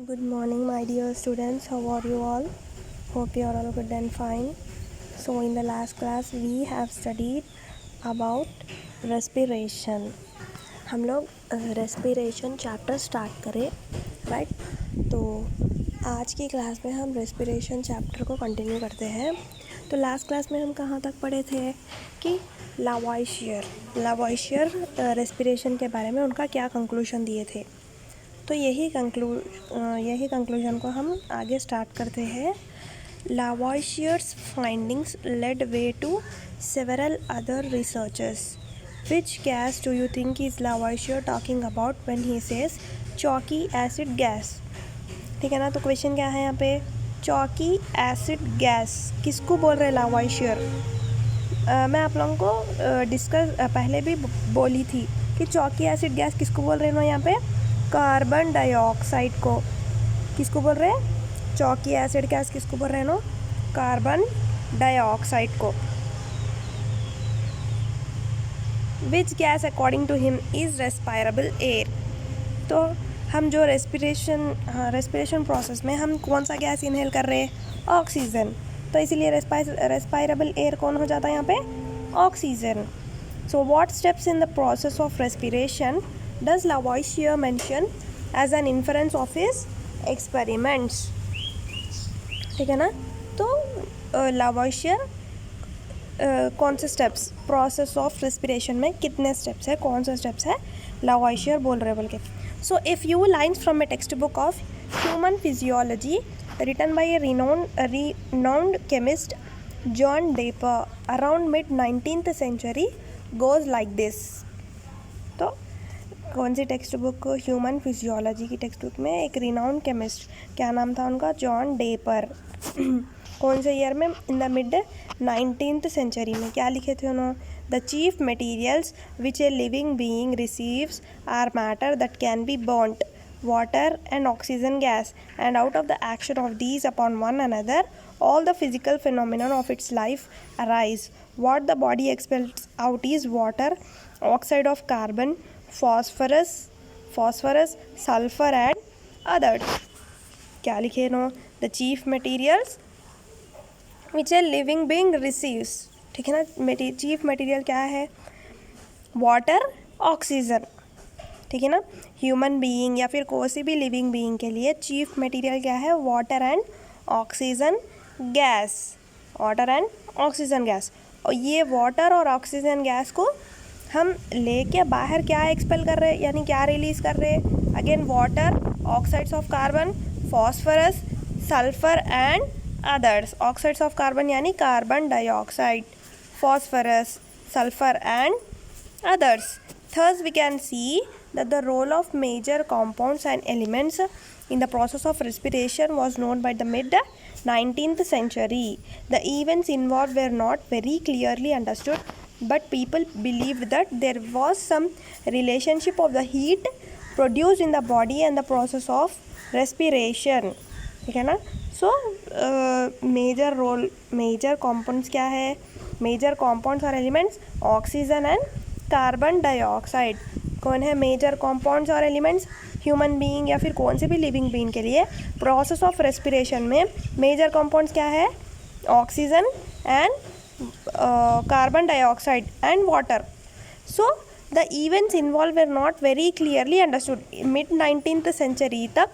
Good morning, my dear students. How are you all? Hope you are all good and fine. So, in the last class, we have studied about respiration. हम लोग respiration chapter start करें, right? तो आज की class में हम respiration chapter को continue करते हैं. तो लास्ट क्लास में हम कहाँ तक पढ़े थे कि लावॉइशियर रेस्पिरेशन के बारे में उनका क्या कंक्लूजन दिए थे. तो यही कंक्लूजन को हम आगे स्टार्ट करते हैं. Lavoisier's findings led way to several other researchers. Which gas do you think is Lavoisier talking about when he says chalky acid gas. ठीक है ना. तो क्वेश्चन क्या है यहाँ पे, चॉकी एसिड गैस किसको बोल रहे हैं लावॉइशियर. मैं आप लोगों को डिस्कस पहले भी बोली थी कि चॉकी एसिड गैस किसको बोल रहे हैं ना. यहाँ पे कार्बन डाइऑक्साइड को किसको बोल रहे हैं, चॉकी एसिड गैस किसको बोल रहे हैं ना, कार्बन डाइऑक्साइड को. Which gas according to him is respirable air. तो हम जो रेस्पिरेशन प्रोसेस में हम कौन सा गैस इनहेल कर रहे हैं, ऑक्सीजन. तो इसीलिए रेस्पायरेबल एयर कौन हो जाता है यहाँ पे, oxygen. So what steps in the process of respiration does Lavoisier mention as an inference of his experiments. ठीक है ना. तो Lavoisier कौन से स्टेप्स प्रोसेस ऑफ रेस्पिरेशन में कितने स्टेप्स है, कौन से स्टेप्स है Lavoisier बोल रहे बोल के. So a few lines from a text book of human physiology written by a renowned chemist John Draper around mid-19th century goes like this. तो कौन सी टेक्स्ट बुक, ह्यूमन फिजियोलॉजी की टेक्स्ट बुक में एक renowned chemist, क्या नाम था उनका, John डेपर. कौन से ईयर में, in the mid 19th century में. क्या लिखे थे उन्होंने, the chief materials which a living being receives are matter that can be burnt, water and oxygen gas, and out of the action of these upon one another all the physical phenomenon of its life arise. What the body expels out is water, oxide of carbon, phosphorus, sulfur and others. क्या लिखे no, the chief materials which a living being receives. ठीक है ना. Chief material क्या है, water, oxygen. ठीक है ना. ह्यूमन बीइंग या फिर कोई सी भी लिविंग बीइंग के लिए चीफ मटेरियल क्या है, water and oxygen gas. Water and oxygen gas. और ये वाटर और ऑक्सीजन गैस को हम लेके बाहर क्या एक्सपेल कर रहे हैं, यानी क्या रिलीज़ कर रहे हैं, again water, oxides of carbon, phosphorus, sulphur and others. Oxides of carbon यानी carbon dioxide, phosphorus, sulphur and others. Thus we can see that the role of major compounds and elements in the process of respiration was known by the mid-19th century. The events involved were not very clearly understood, but people believed that there was some relationship of the heat produced in the body and the process of respiration. ठीक है ना. So major compounds क्या है, major compounds और elements, oxygen and carbon dioxide. कौन है major compounds और elements, human being या फिर कौन से भी लिविंग बीइंग के लिए प्रोसेस ऑफ रेस्पिरेशन में मेजर कॉम्पाउंड्स क्या है, oxygen and carbon dioxide and water. So the events involve were not very clearly understood. mid-19th century तक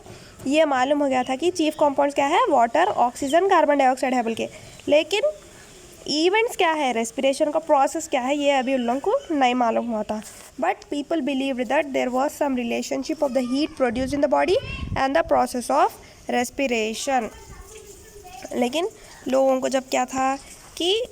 ये मालूम हो गया था कि चीफ कॉम्पाउंड्स क्या है, वाटर, ऑक्सीजन, कार्बन डाइऑक्साइड है बोल के, लेकिन इवेंट्स क्या है, रेस्पिरेशन का प्रोसेस क्या है, ये अभी उन लोगों को नहीं मालूम हुआ था. But people believed that there was some relationship of the heat produced in the body and the process of respiration. लेकिन लोगों को जब क्या था कि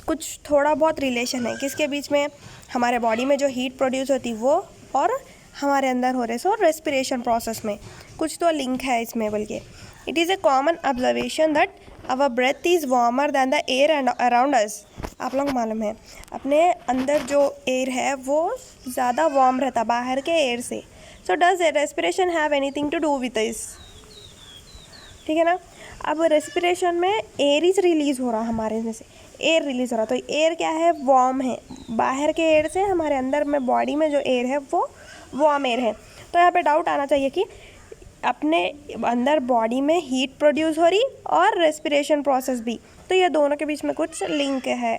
कुछ थोड़ा बहुत रिलेशन है किसके बीच में, हमारे बॉडी में जो हीट प्रोड्यूस होती वो और हमारे अंदर हो रहे सो रेस्पिरेशन प्रोसेस में कुछ तो लिंक है इसमें बोल के. It is a common observation that our breath is warmer than the air and around us. आप लोग मालूम है अपने अंदर जो एयर है वो ज़्यादा वार्म रहता बाहर के एयर से. So does respiration have anything to do with this. ठीक है ना. अब रेस्पिरेशन में एयर इज रिलीज़ हो रहा, हमारे में से एयर रिलीज़ हो रहा, तो एयर क्या है, वार्म है. बाहर के एयर से हमारे अंदर में बॉडी में जो एयर है वो वार्म एयर है. तो यहाँ पे डाउट आना चाहिए कि अपने अंदर बॉडी में हीट प्रोड्यूस हो रही और रेस्पिरेशन प्रोसेस भी, तो ये दोनों के बीच में कुछ लिंक है।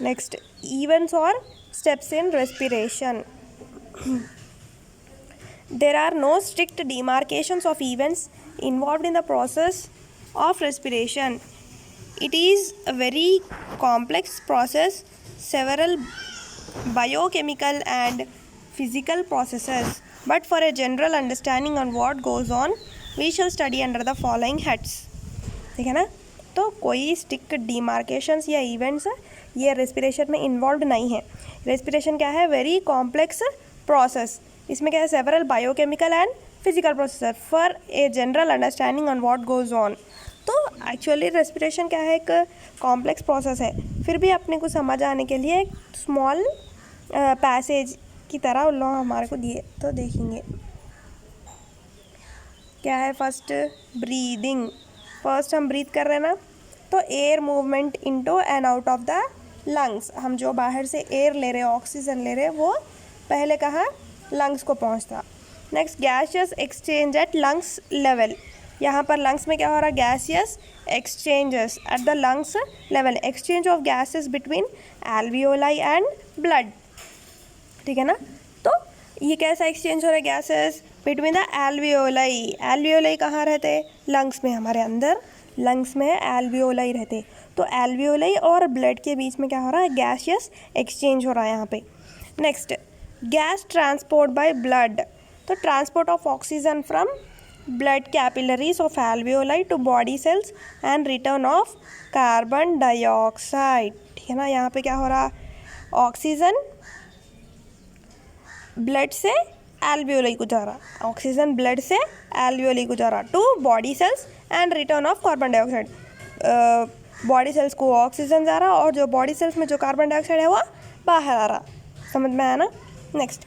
नेक्स्ट, इवेंट्स और steps in respiration. There are no strict demarcations of events involved in the process of respiration. It is a very complex process, several biochemical and physical processes. But for a general understanding on what goes on, we shall study under the following heads. ठीक है ना? तो कोई stick डिमार्केशंस या events ये respiration में involve नहीं है। रेस्पिरेशन क्या है? Very complex process. इसमें क्या है? Several biochemical and physical process for a general understanding on what goes on. तो एक्चुअली रेस्पिरेशन क्या है? एक कॉम्प्लेक्स प्रोसेस है, फिर भी अपने को समझ आने के लिए एक स्मॉल पैसेज की तरह उन लोग हमारे को दिए, तो देखेंगे क्या है। First, breathing. फर्स्ट हम ब्रीथ कर रहे हैं ना, तो air movement into and out of the lungs. हम जो बाहर से एयर ले रहे हैं, ऑक्सीजन ले रहे हैं, वो पहले कहाँ? लंग्स को पहुंचता। Next, gaseous exchange at lungs level. यहाँ पर लंग्स में क्या हो रहा है? Gaseous exchanges at the lungs level, exchange of gases between alveoli and blood. ठीक है ना? तो ये कैसा एक्सचेंज हो रहा है? Gases between the alveoli. Alveoli कहाँ रहते? लंग्स में, हमारे अंदर लंग्स में एल्वियोलाई रहते। तो एल्वियोलाई और ब्लड के बीच में क्या हो रहा है? गैसियस एक्सचेंज हो रहा है यहाँ पे। Next, gas transport by blood. तो transport of oxygen from blood capillaries of alveoli to body cells and return of carbon dioxide. ठीक है ना? यहाँ पे क्या हो रहा? ऑक्सीजन ब्लड से एल्वियोलाई को जा रहा, ऑक्सीजन ब्लड से एल्वियोलाई को जा रहा to body cells and return of carbon dioxide. Body cells को ऑक्सीजन जा रहा और जो बॉडी सेल्स में जो कार्बन डाइऑक्साइड है वो बाहर आ रहा। समझ में आया ना? Next,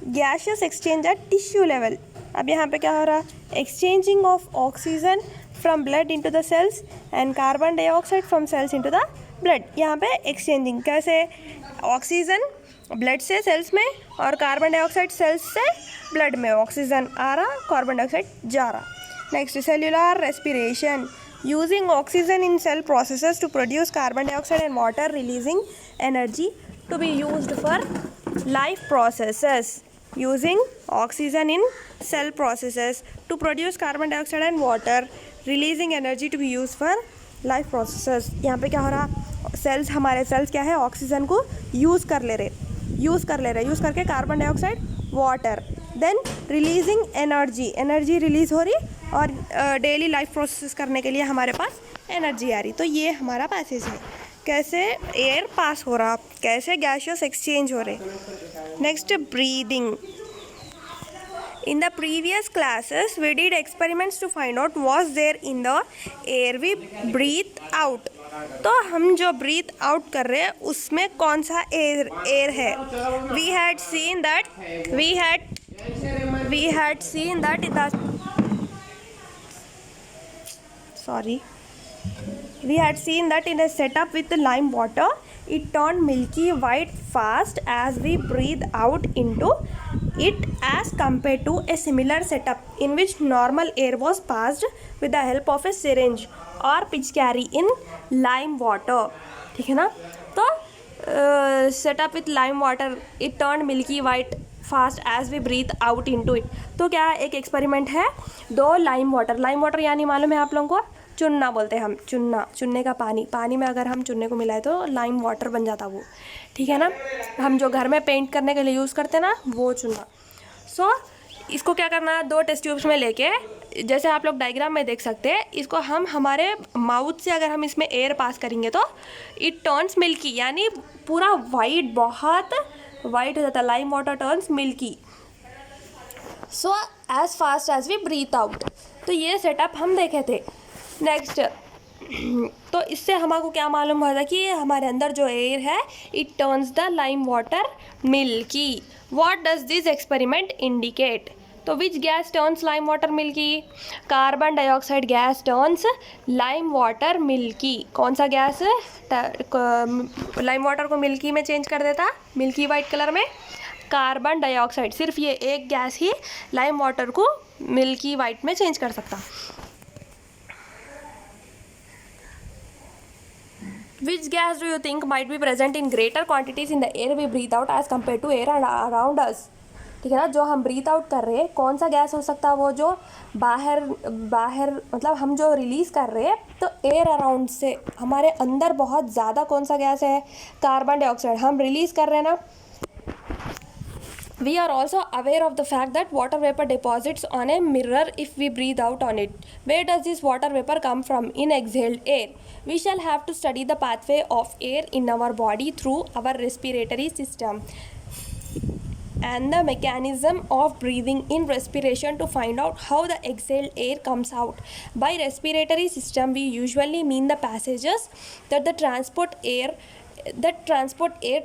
gaseous exchange at tissue level. अब यहाँ पे क्या हो रहा? Exchanging of oxygen from blood into the cells and carbon dioxide from cells into the blood. यहाँ पे एक्सचेंजिंग कैसे? ऑक्सीजन ब्लड से सेल्स में और कार्बन डाइऑक्साइड सेल्स से ब्लड में। ऑक्सीजन आ रहा, कार्बन डाइऑक्साइड जा रहा। Next, cellular respiration. Using oxygen in cell processes to produce carbon dioxide and water, releasing energy to be used for life processes. Using oxygen in cell processes to produce carbon dioxide and water, releasing energy to be used for life processes. यहाँ पे क्या हो रहा? Sales, हमारे sales क्या है? Oxygen को use करके carbon dioxide, water, then releasing energy release हो रही और डेली लाइफ प्रोसेस करने के लिए हमारे पास एनर्जी आ रही। तो ये हमारा पैसेज है, कैसे एयर पास हो रहा, कैसे गैसियस एक्सचेंज हो रहे। Next, breathing. In the previous classes we did experiments to find out was there in the air we breathe out. तो हम जो ब्रीथ आउट कर रहे हैं उसमें कौन सा एयर है? We had seen that We had seen that in a setup with lime water, it turned milky white fast as we breathe out into it, as compared to a similar setup in which normal air was passed with the help of a syringe or पिचकारी in lime water. ठीक है ना? तो setup with lime water, it turned milky white fast as we breathe out into it. तो क्या एक experiment है, दो लाइम वाटर यानी मालूम है आप लोगों को? चुन्ना बोलते हैं हम, चुन्ने का पानी में अगर हम चुन्ने को मिलाए तो लाइम वाटर बन जाता वो। ठीक है ना? हम जो घर में पेंट करने के लिए यूज़ करते हैं ना, वो चुन्ना। सो इसको क्या करना है? दो टेस्ट ट्यूब्स में लेके, जैसे आप लोग डायग्राम में देख सकते हैं, इसको हम हमारे माउथ से अगर हम इसमें एयर पास करेंगे तो इट टर्न्स मिल्की, यानी पूरा वाइट, बहुत वाइट हो जाता है। Lime water turns milky so as fast as we breathe out. तो ये सेटअप हम देखे थे। नेक्स्ट, तो इससे हमको क्या मालूम हुआ था कि हमारे अंदर जो एयर है, it turns the lime water milky. What does this experiment indicate? तो which gas turns lime water milky? Carbon dioxide gas turns lime water milky. कौन सा गैस लाइम वाटर को मिल्की में चेंज कर देता, मिल्की वाइट कलर में? Carbon dioxide, सिर्फ ये एक गैस ही लाइम वाटर को मिल्की वाइट में चेंज कर सकता। Which gas do you think might be present in greater quantities in the air we breathe out as compared to air around us? ठीक है ना, जो हम ब्रीथ आउट कर रहे हैं कौन सा गैस हो सकता है, वो जो बाहर मतलब हम जो रिलीज़ कर रहे हैं, तो एयर अराउंड से हमारे अंदर बहुत ज़्यादा कौन सा गैस है, कार्बन डाइऑक्साइड हम रिलीज़ कर रहे हैं ना। We are also aware of the fact that water vapor deposits on a mirror if we breathe out on it. Where does this water vapor come from? In exhaled air. We shall have to study the pathway of air in our body through our respiratory system and the mechanism of breathing in respiration to find out how the exhaled air comes out. By respiratory system, we usually mean the passages that transport air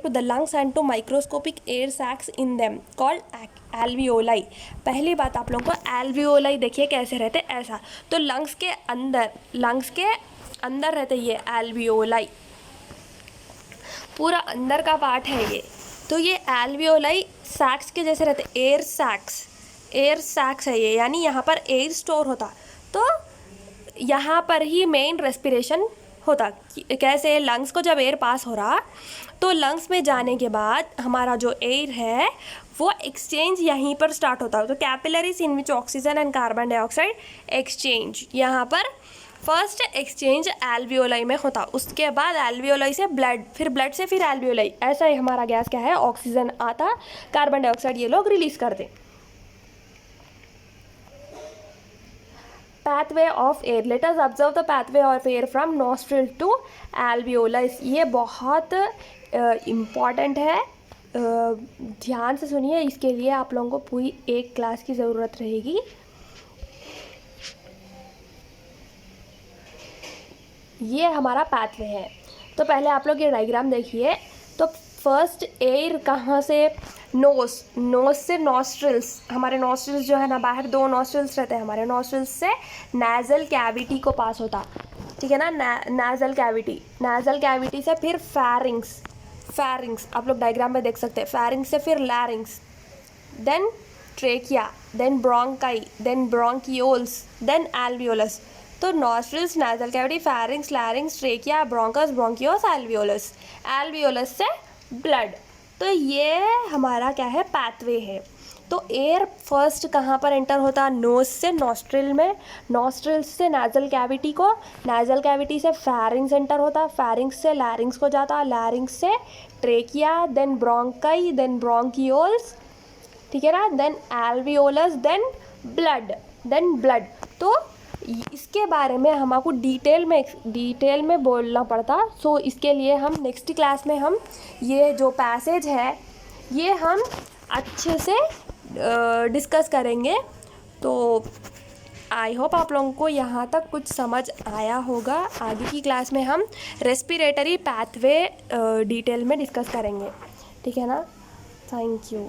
to the lungs and to microscopic air sacs in them called alveoli. पहली बात आप लोगों को alveoli देखिए कैसे रहते, ऐसा तो लंग्स के अंदर रहते ये alveoli, पूरा अंदर का पार्ट है ये। तो ये alveoli सैक्स के जैसे रहते, एयर सैक्स है ये, यानी यहाँ पर एयर स्टोर होता। तो यहाँ पर ही मेन रेस्पिरेशन होता। कैसे, लंग्स को जब एयर पास हो रहा तो लंग्स में जाने के बाद हमारा जो एयर है वो एक्सचेंज यहीं पर स्टार्ट होता है। तो capillaries in which oxygen and carbon dioxide exchange, यहाँ पर फर्स्ट एक्सचेंज एल्वियोलाई में होता, उसके बाद एल्वियोलाई से ब्लड, फिर ब्लड से फिर एल्वियोलाई, ऐसा ही हमारा गैस क्या है, ऑक्सीजन आता, कार्बन डाइऑक्साइड ये लोग रिलीज करते। pathway of air, let us observe the pathway of air from nostril to alveolus। ये बहुत इम्पॉर्टेंट है, ध्यान से सुनिए, इसके लिए आप लोगों को पूरी एक क्लास की ज़रूरत रहेगी। ये हमारा पाथवे है। तो पहले आप लोग ये डायग्राम देखिए। तो फर्स्ट एयर कहाँ से, नोज से नॉस्ट्रिल्स, हमारे नॉस्ट्रिल्स जो है ना, बाहर दो नॉस्ट्रिल्स रहते हैं हमारे, नॉस्ट्रिल्स से नाजल कैविटी को पास होता, ठीक है ना, नाजल कैविटी से फिर फैरिंग्स आप लोग डायग्राम में देख सकते हैं, फैरिंग्स से फिर larynx, then trachea, then bronchi, then bronchioles, then alveolus. तो nostrils, nasal cavity, pharynx, larynx, trachea, bronchus, bronchioles, alveolus से ब्लड। तो ये हमारा क्या है, पाथवे है। तो एयर फर्स्ट कहाँ पर एंटर होता, नोज से नॉस्ट्रिल में, नॉस्ट्रिल से नाजल कैविटी को, नाजल कैविटी से फैरिंग्स एंटर होता, फैरिंग्स से लैरिंग्स को जाता, लैरिंग्स से trachea, then bronchi, then bronchioles, ठीक है ना, देन एल्वियोलस, देन ब्लड। तो इसके बारे में हमको डिटेल में बोलना पड़ता। सो इसके लिए हम नेक्स्ट क्लास में हम ये जो पैसेज है ये हम अच्छे से डिस्कस करेंगे। तो आई होप आप लोगों को यहाँ तक कुछ समझ आया होगा। आगे की क्लास में हम रेस्पिरेटरी पाथवे डिटेल में डिस्कस करेंगे, ठीक है ना। Thank you.